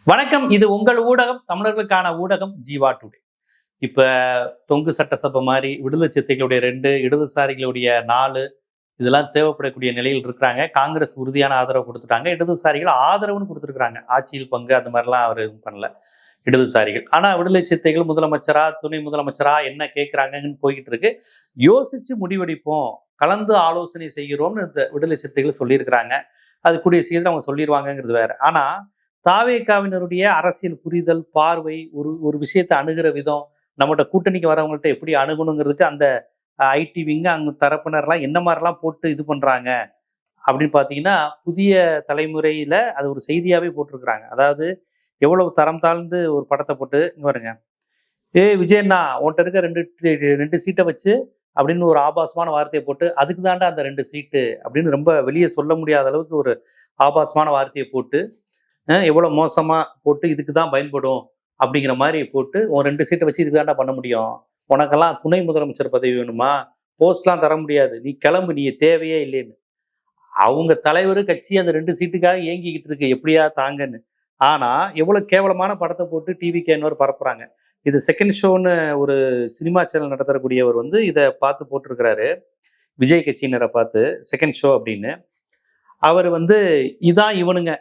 வணக்கம். இது உங்கள் ஊடகம், தமிழர்களுக்கான ஊடகம் ஜீவா டுடே. இப்ப தொங்கு சட்டசபை மாதிரி விடுதலை சிறுத்தைகளுடைய 2, இடதுசாரிகளுடைய 4 இதெல்லாம் தேவைப்படக்கூடிய நிலையில் இருக்கிறாங்க. காங்கிரஸ் உறுதியான ஆதரவு கொடுத்துட்டாங்க. இடதுசாரிகள் ஆதரவுன்னு கொடுத்துருக்காங்க. ஆட்சியில் பங்கு அந்த மாதிரிலாம் அவர் பண்ணல இடதுசாரிகள். ஆனா விடுதலை சிறுத்தைகள் முதலமைச்சரா, துணை முதலமைச்சரா என்ன கேட்கிறாங்கன்னு போய்கிட்டு இருக்கு. யோசிச்சு முடிவெடுப்போம், கலந்து ஆலோசனை செய்கிறோம்னு இந்த விடுதலை சிறுத்தைகள் சொல்லியிருக்கிறாங்க. அது கூடிய சீக்கிரம் அவங்க சொல்லிடுவாங்கிறது வேற. ஆனா தாவேகாவினருடைய அரசியல் புரிதல், பார்வை, ஒரு விஷயத்தை அணுகிற விதம், நம்மகிட்ட கூட்டணிக்கு வரவங்கள்ட்ட எப்படி அணுகணுங்கிறதுக்கு அந்த ஐடி விங்க அங்க தரப்பினர்லாம் என்ன மாதிரிலாம் போட்டு இது பண்றாங்க அப்படின்னு பார்த்தீங்கன்னா, புதிய தலைமுறையில அது ஒரு செய்தியாவே போட்டிருக்கிறாங்க. அதாவது எவ்வளவு தரம் தாழ்ந்து ஒரு படத்தை போட்டு, இங்க பாருங்க, விஜயண்ணா உன்கிட்ட இருக்க ரெண்டு சீட்டை வச்சு அப்படின்னு ஒரு ஆபாசமான வார்த்தையை போட்டு, அதுக்கு தாண்டா அந்த 2 சீட்டு அப்படின்னு ரொம்ப வெளியே சொல்ல முடியாத அளவுக்கு ஒரு ஆபாசமான வார்த்தையை போட்டு, எவ்வளவு மோசமா போட்டு இதுக்கு தான் பயன்படும் அப்படிங்கிற மாதிரி போட்டு, உன் 2 சீட்டை வச்சு இதுக்கு தாண்டா பண்ண முடியும், உனக்கெல்லாம் துணை முதலமைச்சர் பதவி வேணுமா, போஸ்ட்லாம் தர முடியாது, நீ கிளம்பு, நீ தேவையே இல்லைன்னு அவங்க தலைவர் கட்சி அந்த 2 சீட்டுக்காக ஏங்கிக்கிட்டு இருக்கு, எப்படியா தாங்கன்னு. ஆனா எவ்வளவு கேவலமான படத்தை போட்டு டிவி கேன்வர் பரப்புறாங்க. இது செகண்ட் ஷோன்னு ஒரு சினிமா சேனல் நடத்தக்கூடியவர் வந்து இதை பார்த்து போட்டிருக்கிறாரு, விஜய் கட்சியினரை பார்த்து செகண்ட் ஷோ அப்படின்னு. அவர் வந்து இதான் இவனுங்க,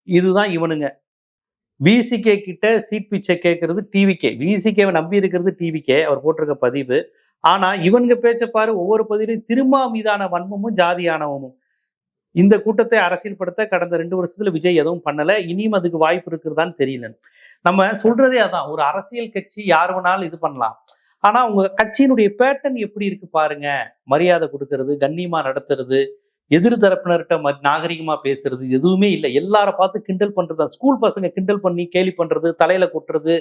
இதுதான் இவனுங்க, விசிகே கிட்ட சீட் பிச்சை கேட்கறது டிவிகே, விசிகேவை நம்பி இருக்கிறது டிவிகே, அவர் போட்டிருக்க பதிவு. ஆனா இவனுங்க பேச்ச பாரு, ஒவ்வொரு பதிலையும் திருமா மீதான வன்மமும் ஜாதியானவமும். இந்த கூட்டத்தை அரசியல்படுத்த கடந்த 2 வருஷத்துல விஜய் எதுவும் பண்ணல, இனியும் அதுக்கு வாய்ப்பு இருக்கிறதான்னு தெரியல. நம்ம சொல்றதே அதான், ஒரு அரசியல் கட்சி யார் வேணாலும் இது பண்ணலாம். ஆனா உங்க கட்சியினுடைய பேட்டர்ன் எப்படி இருக்கு பாருங்க. மரியாதை கொடுக்கறது, கண்ணியமா நடத்துறது, எதிர் தரப்பினர்கிட்ட நாகரிகமா பேசுறது எதுவுமே இல்லை. எல்லார பார்த்து கிண்டல் பண்றது, ஸ்கூல் பசங்க கிண்டல் பண்ணி கேலி பண்றது, தலையில கொட்டுறது,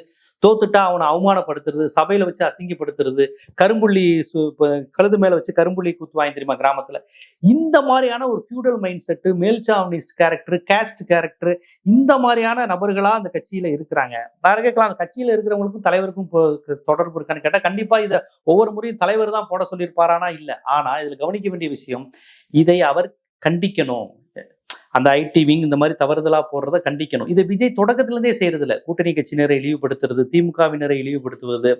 தோத்துட்டா அவனை அவமானப்படுத்துறது, சபையில வச்சு அசிங்கப்படுத்துறது, கரும்புள்ளி கழுது மேல வச்சு கரும்புள்ளி குத்துவாங்க தெரியுமா கிராமத்துல. இந்த மாதிரியான ஒரு feudal mind set, male chauvinist character, caste character, இந்த மாதிரியான நபர்களா அந்த கட்சியில இருக்கிறாங்க. வேற கேட்கலாம், அந்த கட்சியில இருக்கிறவங்களுக்கும் தலைவருக்கும் தொடர்பு இருக்கான்னு கேட்டா கண்டிப்பா இதை ஒவ்வொரு முறையும் தலைவர் தான் போட சொல்லியிருப்பாரானா இல்ல. ஆனா இதுல கவனிக்க வேண்டிய விஷயம், இதை அவர் கண்டிக்கணும். அந்த ஐடி விங் இந்த மாதிரி தவறுதலா போடுறத கண்டிக்கணும். இதை விஜய் தொடக்கத்துல இருந்தே செய்யறது இல்ல. கூட்டணி கட்சியினரை இழிவுபடுத்துறது, திமுகவினரை இழிவுபடுத்துவது,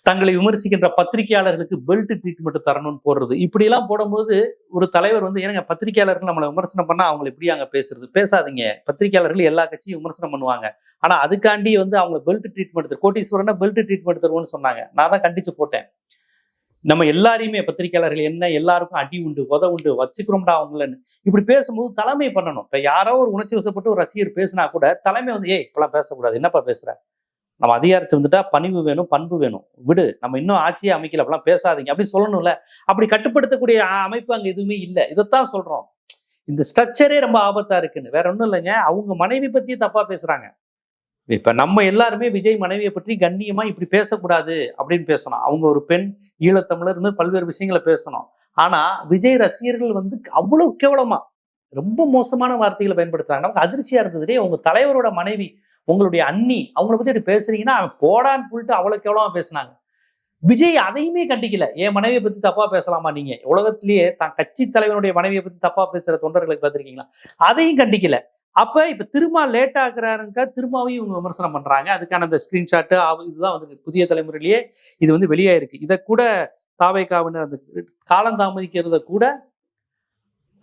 தங்களை விமர்சிக்கின்ற பத்திரிகையாளர்களுக்கு பெல்ட் ட்ரீட்மெண்ட் தரணும்னு போடுறது, இப்படி எல்லாம் போடும்போது ஒரு தலைவர் வந்து, ஏன்னா பத்திரிகையாளர்கள் நம்மளை விமர்சனம் பண்ணா அவங்களை எப்படி அங்க பேசுறது, பேசாதீங்க. பத்திரிகையாளர்கள் எல்லா கட்சியும் விமர்சனம் பண்ணுவாங்க. ஆனா அதுக்காண்டி வந்து அவங்க பெல்ட் ட்ரீட்மெண்ட், கோட்டீஸ்வரனா பெல்ட் ட்ரீட்மெண்ட் தருவோம்னு சொன்னாங்க. நான் தான் கண்டிச்சு போட்டேன். நம்ம எல்லாரையுமே பத்திரிகையாளர்கள் என்ன, எல்லாருக்கும் அடி உண்டு, உத உண்டு, வச்சுக்கிறோம்டா அவங்களன்னு இப்படி பேசும்போது தலைமை பண்ணணும். இப்ப யாரோ ஒரு உணர்ச்சி வசப்பட்டு ஒரு ரசிகர் பேசினா கூட தலைமை வந்து, ஏய் இப்பெல்லாம் பேசக்கூடாது, என்னப்பா பேசுற, நம்ம அதிகாரத்தை வந்துட்டா பணிவு வேணும், பண்பு வேணும், விடு, நம்ம இன்னும் ஆட்சியே அமைக்கல, அப்பெல்லாம் பேசாதீங்க அப்படி சொல்லணும்ல. அப்படி கட்டுப்படுத்தக்கூடிய அமைப்பு அங்க எதுவுமே இல்லை. இதைத்தான் சொல்றோம், இந்த ஸ்ட்ரக்சரே ரொம்ப ஆபத்தா இருக்குன்னு. வேற ஒண்ணும் இல்லைங்க, அவங்க மனைவி பத்தி தப்பா பேசுறாங்க. இப்ப நம்ம எல்லாருமே விஜய் மனைவியை பற்றி கண்ணியமா இப்படி பேசக்கூடாது அப்படின்னு பேசணும். அவங்க ஒரு பெண், ஈழத்தமிழர் இருந்து பல்வேறு விஷயங்களை பேசணும். ஆனா விஜய் ரசிகர்கள் வந்து அவ்வளவு கேவலமா ரொம்ப மோசமான வார்த்தைகளை பயன்படுத்துறாங்க. நமக்கு அதிர்ச்சியா இருந்தது, உங்க தலைவரோட மனைவி, உங்களுடைய அண்ணி, அவங்கள பத்தி அப்படி பேசுறீங்கன்னா அவன் போடான்னு சொல்லிட்டு அவ்வளவு கேவலமா பேசினாங்க. விஜய் அதையுமே கண்டிக்கல. என் மனைவியை பத்தி தப்பா பேசலாமா, நீங்க உலகத்திலேயே தான் கட்சி தலைவனுடைய மனைவியை பத்தி தப்பா பேசுற தொண்டர்களை பார்த்திருக்கீங்களா, அதையும் கண்டிக்கல. அப்ப இப்ப திரும்ப லேட் ஆகுறாருங்க, திரும்பவும் இவங்க விமர்சனம் பண்றாங்க. அதுக்கான அந்த ஸ்கிரீன்ஷாட் இதுதான் வந்து புதிய தலைமுறையிலேயே இது வந்து வெளியாயிருக்கு. இதை கூட தாவேகாவினர் அந்த காலம் தாமதிக்கிறத கூட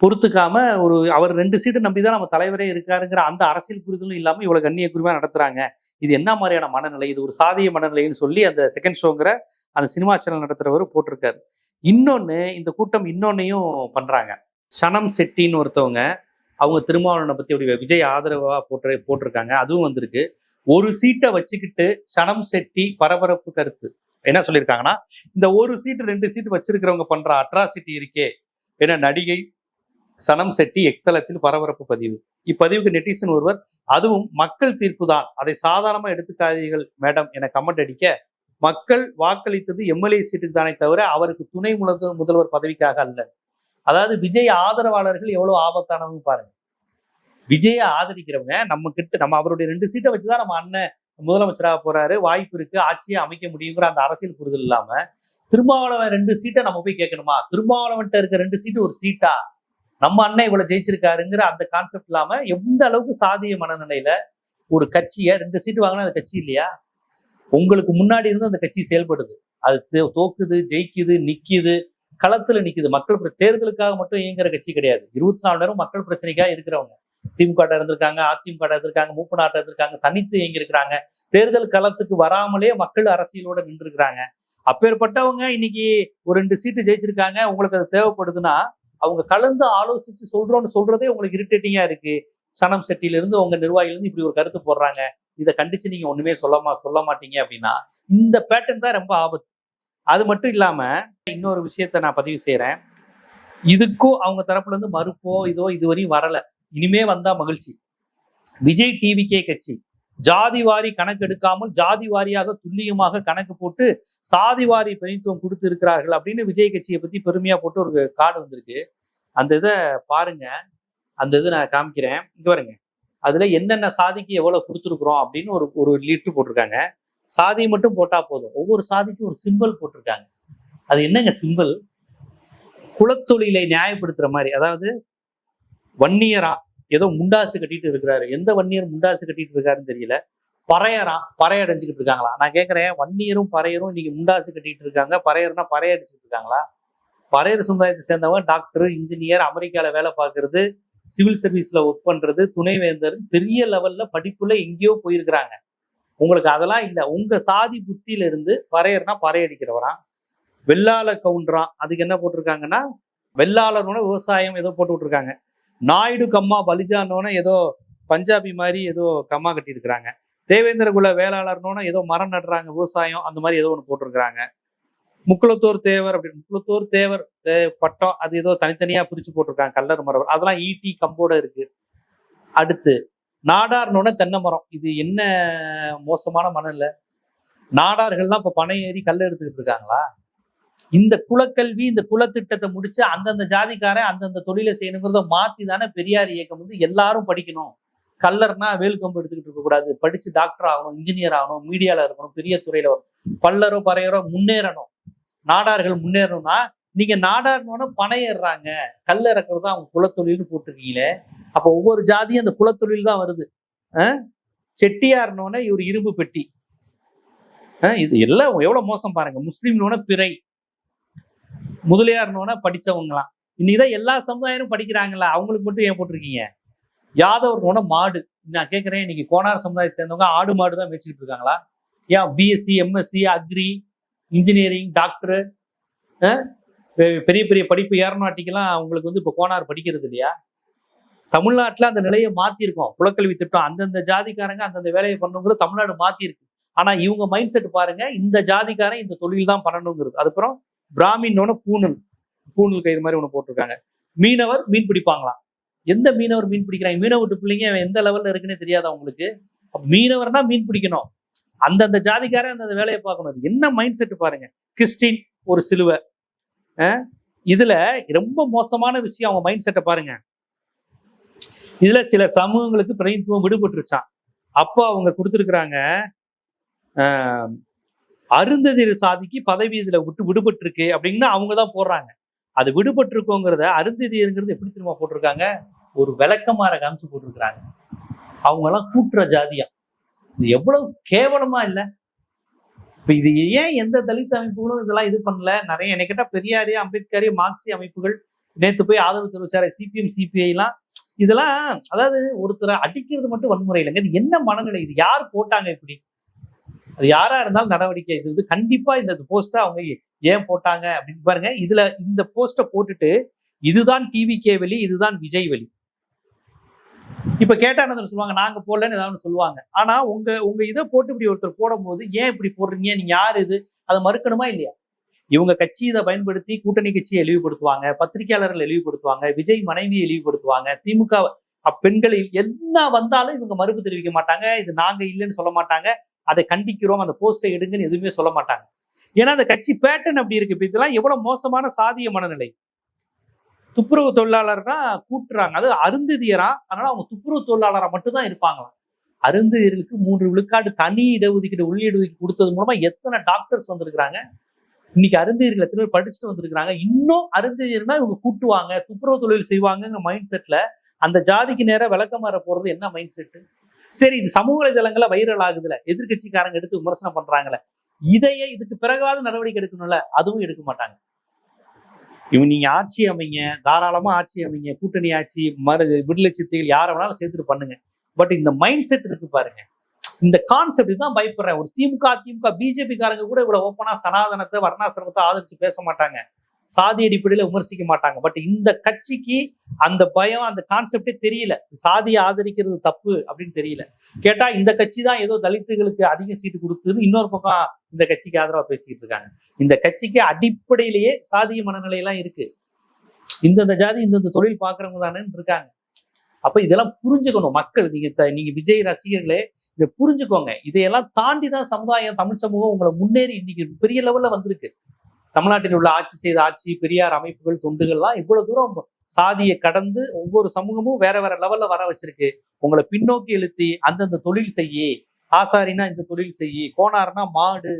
பொறுத்துக்காம, ஒரு அவர் 2 சீட்டு நம்பிதான் நம்ம தலைவரே இருக்காருங்கிற அந்த அரசியல் புரிதலும் இல்லாம இவ்வளவு கண்ணியக்குரிமா நடத்துறாங்க. இது என்ன மாதிரியான மனநிலை, இது ஒரு சாதிய மனநிலைன்னு சொல்லி அந்த செகண்ட் ஷோங்கிற அந்த சினிமா சேனல் நடத்துறவர் போட்டிருக்காரு. இன்னொன்னு, இந்த கூட்டம் இன்னொன்னையும் பண்றாங்க. சனம் செட்டின்னு ஒருத்தவங்க, அவங்க திருமாவளவனை பத்தி அப்படி விஜய் ஆதரவா போட்டிருக்காங்க. அதுவும் வந்திருக்கு. ஒரு சீட்டை வச்சுக்கிட்டு சனம் செட்டி பரபரப்பு கருத்து என்ன சொல்லியிருக்காங்கன்னா, இந்த ஒரு சீட்டு 2 சீட்டு வச்சிருக்கிறவங்க பண்ற அட்ராசிட்டி இருக்கே, ஏன்னா நடிகை சனம் செட்டி எக்ஸலத்தில் பரபரப்பு பதிவு. இப்பதிவுக்கு நெட்டிசன் ஒருவர், அதுவும் மக்கள் தீர்ப்பு தான், அதை சாதாரணமா எடுத்துக்காதீர்கள் மேடம் என கமெண்ட் அடிக்க, மக்கள் வாக்களித்தது எம்எல்ஏ சீட்டுக்கு தானே தவிர அவருக்கு துணை முதல்வர் பதவிக்காக அல்ல. அதாவது விஜய் ஆதரவாளர்கள் எவ்வளவு ஆபத்தானவங்க பாருங்க. விஜயை ஆதரிக்கிறவங்க நம்ம அவருடைய 2 சீட்டை வச்சுதான் நம்ம அண்ணன் முதலமைச்சராக போறாரு, வாய்ப்பு இருக்கு, ஆட்சியை அமைக்க முடியுங்கிற அந்த அரசியல் புரிதல் இல்லாம திருமாவளவன் 2 சீட்டை நம்ம போய் கேட்கணுமா, திருமாவளவன்ட்ட இருக்க 2 சீட்டு ஒரு சீட்டா, நம்ம அண்ணன் இவ்வளவு ஜெயிச்சிருக்காருங்கிற அந்த கான்செப்ட் இல்லாம எந்த அளவுக்கு சாதிய மனநிலையில ஒரு கட்சியை 2 சீட்டு வாங்கினா அந்த கட்சி இல்லையா? உங்களுக்கு முன்னாடி இருந்து அந்த கட்சி செயல்படுது. அது தோக்குது, ஜெயிக்குது, நிக்குது, களத்துல நிக்குது. மக்கள் தேர்தலுக்காக மட்டும் இயங்குற கட்சி கிடையாது. 24 நேரம் மக்கள் பிரச்சனைக்காக இருக்கிறவங்க. திமுக இருந்திருக்காங்க, அதிமுக இருந்திருக்காங்க, மூப்பநாட்ட இருந்திருக்காங்க, தனித்து இயங்கி இருக்கிறாங்க. தேர்தல் களத்துக்கு வராமலே மக்கள் அரசியலோட நின்று இருக்கிறாங்க. அப்பேற்பட்டவங்க இன்னைக்கு ஒரு 2 சீட்டு ஜெயிச்சிருக்காங்க. உங்களுக்கு அது தேவைப்படுதுன்னா அவங்க கலந்து ஆலோசிச்சு சொல்றோம்னு சொல்றதே உங்களுக்கு இரிட்டேட்டிங்கா இருக்கு. சனம் செட்டில இருந்து உங்க நிர்வாகில இருந்து இப்படி ஒரு கருத்து போடுறாங்க, இதை கண்டிச்சு நீங்க ஒண்ணுமே சொல்ல மாட்டீங்க அப்படின்னா இந்த பேட்டர்ன் தான் ரொம்ப ஆபத்து. அது மட்டும் இல்லாம இன்னொரு விஷயத்த நான் பதிவு செய்யறேன். இதுக்கும் அவங்க தரப்புல இருந்து மறுப்போ இதோ இதுவரையும் வரல. இனிமே வந்தா மகிழ்ச்சி. விஜய் டிவிகே கட்சி ஜாதிவாரி கணக்கு எடுக்காமல் ஜாதி வாரியாக துல்லியமாக கணக்கு போட்டு சாதிவாரி பிரதித்துவம் கொடுத்து இருக்கிறார்கள் அப்படின்னு விஜய் கட்சியை பத்தி பெருமையா போட்டு ஒரு கார்டு வந்திருக்கு. அந்த இதை பாருங்க, அந்த இது நான் காமிக்கிறேன். இங்க பாருங்க, அதுல என்னென்ன சாதிக்கு எவ்வளவு கொடுத்துருக்குறோம் அப்படின்னு ஒரு லீட்டர் போட்டிருக்காங்க. சாதி மட்டும் போட்டா போதும், ஒவ்வொரு சாதிக்கும் ஒரு சிம்பிள் போட்டிருக்காங்க. அது என்னங்க சிம்பிள்? குலத்தொழிலை நியாயப்படுத்துற மாதிரி. அதாவது வன்னியரா ஏதோ முண்டாசு கட்டிட்டு இருக்கிறாரு. எந்த வன்னியர் முண்டாசு கட்டிட்டு இருக்காருன்னு தெரியல. பறைய அடைஞ்சுக்கிட்டு இருக்காங்களா? நான் கேட்கிறேன், வன்னியரும் பறையரும் இன்னைக்கு முண்டாசு கட்டிட்டு இருக்காங்க, பறையர்னா பறைய அடிச்சுட்டு இருக்காங்களா? பறையர் சமுதாயத்தை சேர்ந்தவங்க டாக்டர், இன்ஜினியர், அமெரிக்கால வேலை பார்க்கறது, சிவில் சர்வீஸ்ல ஒர்க் பண்றது, துணைவேந்தர், பெரிய லெவல்ல படிப்புல எங்கேயோ போயிருக்கிறாங்க. உங்களுக்கு அதெல்லாம் இல்லை. உங்க சாதி புத்தியில இருந்து பறையர்னா பறைய அடிக்கிறவரான், வெள்ளாள கவுண்டரான். அதுக்கு என்ன போட்டிருக்காங்கன்னா வெள்ளாளர்னோட விவசாயம் ஏதோ போட்டு விட்டுருக்காங்க. நாயுடு கம்மா பலிஜானோன்னு ஏதோ பஞ்சாபி மாதிரி ஏதோ கம்மா கட்டி இருக்கிறாங்க. தேவேந்திர குல வேளாளர்னோன்னா ஏதோ மரம் நடுறாங்க, விவசாயம், அந்த மாதிரி ஏதோ ஒன்று போட்டிருக்கிறாங்க. முக்குளத்தோர் தேவர் அப்படின்னு முக்குளத்தோர் தேவர் பட்டம் அது ஏதோ தனித்தனியா பிரிச்சு போட்டிருக்காங்க. கல்லர் மரம் அதெல்லாம் ஈட்டி கம்போட இருக்கு. அடுத்து நாடார்னோட தென்னை மரம். இது என்ன மோசமான மனம் இல்லை? நாடார்கள்லாம் இப்ப பனை ஏறி கல் எடுத்துக்கிட்டு இருக்காங்களா? இந்த குலக்கல்வி, இந்த குலத்திட்டத்தை முடிச்சு அந்தந்த ஜாதிக்காரன் அந்தந்த தொழிலை செய்யணுங்கிறத மாத்தி தானே பெரியார் இயக்கம் வந்து எல்லாரும் படிக்கணும். கல்லர்னா வேலு கம்பு எடுத்துக்கிட்டு இருக்க கூடாது, படிச்சு டாக்டர் ஆகணும், இன்ஜினியர் ஆகணும், மீடியால இருக்கணும், பெரிய துறையில வரும், பல்லரோ பறையரோ முன்னேறணும், நாடார்கள் முன்னேறணும்னா நீங்க நாடார்னோட பனை ஏறுறாங்க, கல் இறக்குறது அவங்க குலத்தொழில்னு போட்டிருக்கீங்களே. அப்ப ஒவ்வொரு ஜாதியும் அந்த குலத்தொழில் தான் வருது. செட்டியார்னோட இவர் இரும்பு பெட்டி. இது எல்லாம் எவ்வளவு மோசம் பாருங்க. முஸ்லீம்னோட பிறை, முதலியார்னோட படிச்சவங்களாம். இன்னைக்குதான் எல்லா சமுதாயமும் படிக்கிறாங்களா, அவங்களுக்கு மட்டும் ஏன் போட்டிருக்கீங்க? யாதவர்னோட மாடு. நான் கேட்கிறேன், இன்னைக்கு கோனார் சமுதாயத்தை சேர்ந்தவங்க ஆடு மாடு தான் மேய்ச்சிட்டு இருக்காங்களா? ஏன் BSc, MSc, agri, engineering, doctor, பெரிய பெரிய படிப்பு ஏரோநாட்டிக்கெல்லாம் அவங்களுக்கு வந்து இப்போ கோனார் படிக்கிறது இல்லையா? தமிழ்நாட்டில் அந்த நிலையை மாத்திருக்கோம். குலக்கல்வி திட்டம் அந்தந்த ஜாதிக்காரங்க அந்தந்த வேலையை பண்ணணுங்கிறது தமிழ்நாடு மாத்திருக்கு. ஆனா இவங்க மைண்ட் செட் பாருங்க, இந்த ஜாதிக்காரன் இந்த தொழில் தான் பண்ணணுங்கிறது. அதுக்கப்புறம் பிராமின்னோட பூணல் கயிறு மாதிரி ஒண்ணு போட்டிருக்காங்க. மீனவர் மீன் பிடிப்பாங்களாம். எந்த மீனவர் மீன் பிடிக்கிறாங்க? மீனவர் வீட்டு பிள்ளைங்க எந்த லெவல்ல இருக்குன்னு தெரியாதா உங்களுக்கு? மீனவர்னா மீன் பிடிக்கணும், அந்தந்த ஜாதிக்காரன் அந்தந்த வேலையை பார்க்கணும். என்ன மைண்ட் செட் பாருங்க. கிறிஸ்டின் ஒரு சிலுவை. இதுல ரொம்ப மோசமான விஷயம், அவங்க மைண்ட் செட்டை பாருங்க. இதுல சில சமூகங்களுக்கு பிரதிநிதித்துவம் விடுபட்டுருச்சான். அப்போ அவங்க கொடுத்துருக்குறாங்க, அருந்ததியர் சாதிக்கு பதவி இதுல விடுபட்டு இருக்கு அப்படின்னு அவங்கதான் போடுறாங்க. அது விடுபட்டு இருக்கோங்கிறத அருந்ததியருங்கிறது எப்படி திரும்ப போட்டிருக்காங்க? ஒரு விளக்கமாற காமிச்சு போட்டிருக்கிறாங்க. அவங்க எல்லாம் கூட்டுற ஜாதியா. இது எவ்வளவு கேவலமா இல்ல? இப்ப இது ஏன் எந்த தலித் அமைப்புகளும் இதெல்லாம் இது பண்ணல? நிறைய என்னை கேட்டா பெரியாரி, அம்பேத்கரி, மார்க்சி அமைப்புகள் நேத்து போய் ஆதரவு தெரிவிச்சாரு. சிபிஎம், சிபிஐ எல்லாம் இதெல்லாம், அதாவது ஒருத்தரை அடிக்கிறது மட்டும் வன்முறை இல்லைங்க. இது என்ன மனநிலை? இது யார் போட்டாங்க இப்படி? அது யாரா இருந்தாலும் நடவடிக்கை இது கண்டிப்பா. இந்த போஸ்டை அவங்க ஏன் போட்டாங்க அப்படின்னு பாருங்க. இதுல இந்த போஸ்டை போட்டுட்டு இதுதான் டிவிகே வெளி, இதுதான் விஜய் வெளி. இப்ப கேட்டா என்ன சொல்லுவாங்க? நாங்க போடலன்னு ஏதாவது சொல்லுவாங்க. ஆனா உங்க இதை போட்டு இப்படி ஒருத்தர் போடும் போது ஏன் இப்படி போடுறீங்க, நீங்க யாரு இது, அதை மறுக்கணுமா இல்லையா? இவங்க கட்சி இதை பயன்படுத்தி கூட்டணி கட்சியை இழிவுபடுத்துவாங்க, பத்திரிகையாளர்கள் இழிவுபடுத்துவாங்க, விஜய் மனைவியை இழிவுபடுத்துவாங்க, திமுக பெண்களை என்ன வந்தாலும் இவங்க மறுப்பு தெரிவிக்க மாட்டாங்க, இது நாங்க இல்லைன்னு சொல்ல மாட்டாங்க, அதை கண்டிக்கிறோம், அந்த போஸ்டை எடுங்கன்னு எதுவுமே சொல்ல மாட்டாங்க. ஏன்னா அந்த கட்சி பேட்டர்ன் அப்படி இருக்கு. இப்ப இதெல்லாம் எவ்வளவு மோசமான சாதிய மனநிலை. துப்புரவு தொழிலாளர்னா கூட்டுறாங்க, அது அருந்ததியரா, அதனால அவங்க துப்புரவு தொழிலாளரா மட்டும்தான் இருப்பாங்களாம். அருந்ததியர்களுக்கு 3 விழுக்காடு தனி இடஒதுக்கீடு, உள்ளிடஒதுக்கீடு கொடுத்தது மூலமா எத்தனை டாக்டர்ஸ் வந்திருக்கிறாங்க. இன்னைக்கு அருந்ததியர்கள் எத்தனை பேர் படிச்சுட்டு வந்திருக்கிறாங்க. இன்னும் அருந்ததியர்னா இவங்க கூட்டுவாங்க, துப்புரவு தொழில் செய்வாங்கிற மைண்ட் செட்ல அந்த ஜாதிக்கு நேரம் விளக்கமாற போறது என்ன மைண்ட் செட்டு? சரி, இது சமூக வலைதளங்களை வைரல் ஆகுதுல, எதிர்கட்சிக்காரங்க எடுத்து விமர்சனம் பண்றாங்கல்ல, இதுக்கு பிறகாவது நடவடிக்கை எடுக்கணும்ல, அதுவும் எடுக்க மாட்டாங்க. நீங்க ஆட்சி அமைங்க, தாராளமா ஆட்சி அமைங்க, கூட்டணி ஆட்சி, விடுதலை சிறுத்தைகள் யாரை வேணாலும் சேர்த்துட்டு பண்ணுங்க. பட் இந்த மைண்ட் செட் இருக்கு பாருங்க, இந்த கான்செப்ட் தான் பயப்படுறேன். ஒரு திமுக பிஜேபி காரங்க கூட இவ்வளவு ஓப்பனா சனாதனத்தை, வர்ணாசிரமத்தை ஆதரிச்சு பேச மாட்டாங்க, சாதி அடிப்படையில விமர்சிக்க மாட்டாங்க. பட் இந்த கட்சிக்கு அந்த பயம், அந்த கான்செப்டே தெரியல. சாதியை ஆதரிக்கிறது தப்பு அப்படின்னு தெரியல. கேட்டா இந்த கட்சி தான் ஏதோ தலித்துகளுக்கு அதிக சீட்டு கொடுக்குதுன்னு இன்னொரு பக்கம் இந்த கட்சிக்கு ஆதரவா பேசிக்கிட்டு இருக்காங்க. இந்த கட்சிக்கு அடிப்படையிலேயே சாதிய மனநிலையெல்லாம் இருக்கு. இந்தந்த ஜாதி இந்தந்த தொழில் பாக்குறவங்க தானே இருக்காங்க. அப்ப இதெல்லாம் புரிஞ்சுக்கணும் மக்கள். நீங்க விஜய் ரசிகர்களே இதை புரிஞ்சுக்கோங்க. இதையெல்லாம் தாண்டி தான் சமுதாயம், தமிழ் சமூகம் உங்களை முன்னேறி இன்னைக்கு பெரிய லெவல்ல வந்திருக்கு. தமிழ்நாட்டில் உள்ள ஆட்சி செய்த ஆட்சி, பெரியார் அமைப்புகள், தொண்டுகள்லாம் இவ்வளவு தூரம் சாதியை கடந்து ஒவ்வொரு சமூகமும் வேற வேற லெவல்ல வர வச்சிருக்கு. உங்களை பின்னோக்கி இழுத்தி அந்தந்த தொழில் செய்யி, ஆசாரினா இந்த தொழில் செய்யி, கோனாருனா மாடு,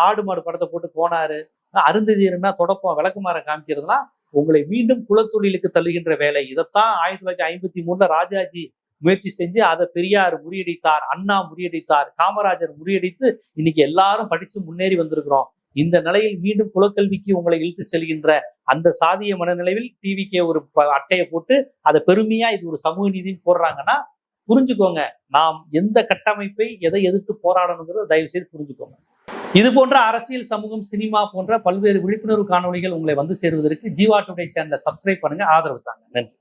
ஆடு மாடு படத்தை போட்டு கோனாரு, அருந்ததியர்னா தொடப்பம் விளக்குமாற காமிக்கிறதுனா உங்களை மீண்டும் குலத்தொழிலுக்கு தள்ளுகின்ற வேலை. இதைத்தான் 1953 ராஜாஜி முயற்சி செஞ்சு அதை பெரியார் முறியடித்தார், அண்ணா முறியடித்தார், காமராஜர் முறியடித்து இன்னைக்கு எல்லாரும் படிச்சு முன்னேறி வந்திருக்கிறோம். இந்த நிலையில் மீண்டும் குலக்கல்விக்கு உங்களை இழுத்து செல்கின்ற அந்த சாதிய மனநிலையில் டிவிக்கே ஒரு அட்டையை போட்டு அதை பெருமையா இது ஒரு சமூக நீதினு போடுறாங்கன்னா புரிஞ்சுக்கோங்க, நாம் எந்த கட்டமைப்பை எதை எதிர்த்து போராடணுங்கிறத தயவு செய்து புரிஞ்சுக்கோங்க. இது போன்ற அரசியல், சமூகம், சினிமா போன்ற பல்வேறு விழிப்புணர்வு காணொலிகள் உங்களை வந்து சேருவதற்கு ஜீவா டுடே சேனலை சப்ஸ்கிரைப் பண்ணுங்க, ஆதரவு தாங்க. நன்றி.